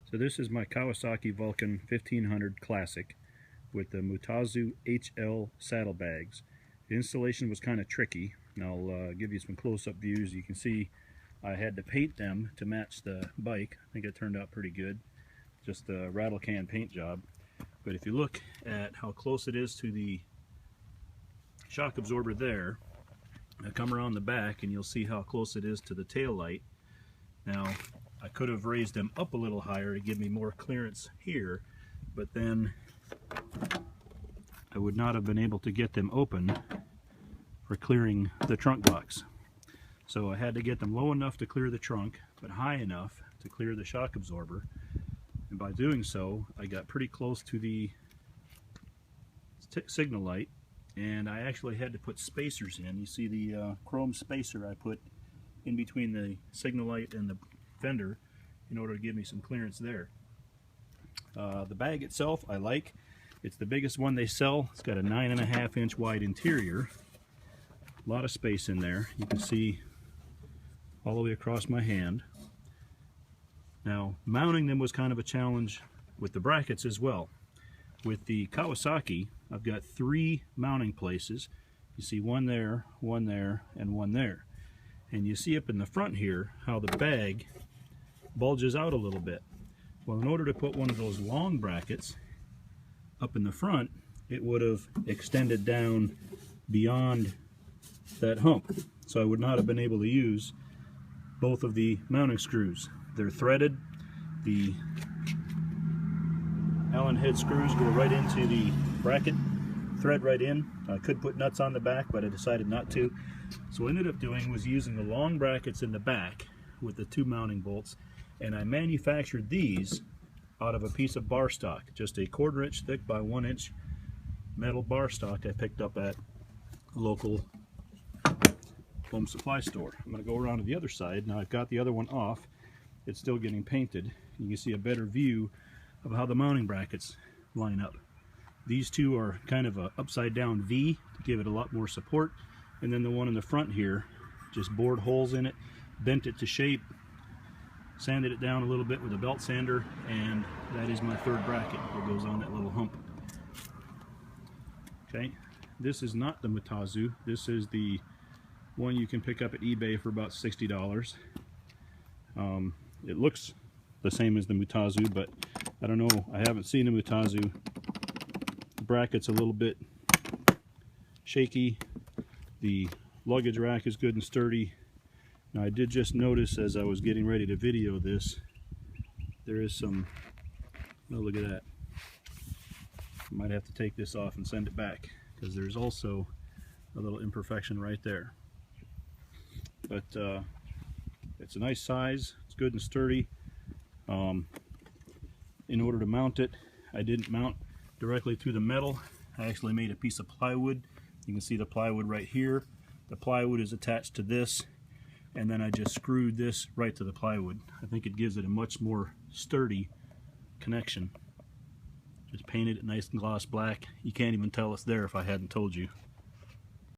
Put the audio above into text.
So this is my Kawasaki Vulcan 1500 Classic with the Mutazu HL saddlebags. The installation was kind of tricky, and I'll give you some close-up views. You can see I had to paint them to match the bike. I think it turned out pretty good, just a rattle can paint job. But if you look at how close it is to the shock absorber there, I come around the back and you'll see how close it is to the tail light. Now, I could have raised them up a little higher to give me more clearance here, but then I would not have been able to get them open for clearing the trunk box. So I had to get them low enough to clear the trunk, but high enough to clear the shock absorber. And by doing so, I got pretty close to the signal light, and I actually had to put spacers in. You see the chrome spacer I put in between the signal light and the fender in order to give me some clearance there. The bag itself I like. It's the biggest one they sell. It's got a 9.5 inch wide interior. A lot of space in there. You can see all the way across my hand. Now, mounting them was kind of a challenge with the brackets as well. With the Kawasaki, I've got 3 mounting places. You see one there, and one there. And you see up in the front here how the bag bulges out a little bit. Well, in order to put one of those long brackets up in the front, it would have extended down beyond that hump. So I would not have been able to use both of the mounting screws. They're threaded. The Allen head screws go right into the bracket, thread right in. I could put nuts on the back, but I decided not to. So what I ended up doing was using the long brackets in the back with the 2 mounting bolts, and I manufactured these out of a piece of bar stock, just a 1/4 inch thick by 1 inch metal bar stock I picked up at a local home supply store. I'm going to go around to the other side. Now I've got the other one off. It's still getting painted. You can see a better view of how the mounting brackets line up. These two are kind of a upside down V to give it a lot more support, and then the one in the front here just bored holes in it, bent it to shape, sanded it down a little bit with a belt sander, and that is my 3rd bracket that goes on that little hump. Okay, this is not the Mutazu. This is the one you can pick up at eBay for about $60. It looks the same as the Mutazu, but I don't know, I haven't seen a Mutazu. The bracket's a little bit shaky. The luggage rack is good and sturdy. Now I did just notice as I was getting ready to video this, there is some, oh look at that. I might have to take this off and send it back, because there's also a little imperfection right there. But it's a nice size, it's good and sturdy. In order to mount it, I didn't mount directly to the metal. I actually made a piece of plywood. You can see the plywood right here. The plywood is attached to this, and then I just screwed this right to the plywood. I think it gives it a much more sturdy connection. Just painted it nice and gloss black. You can't even tell it's there if I hadn't told you.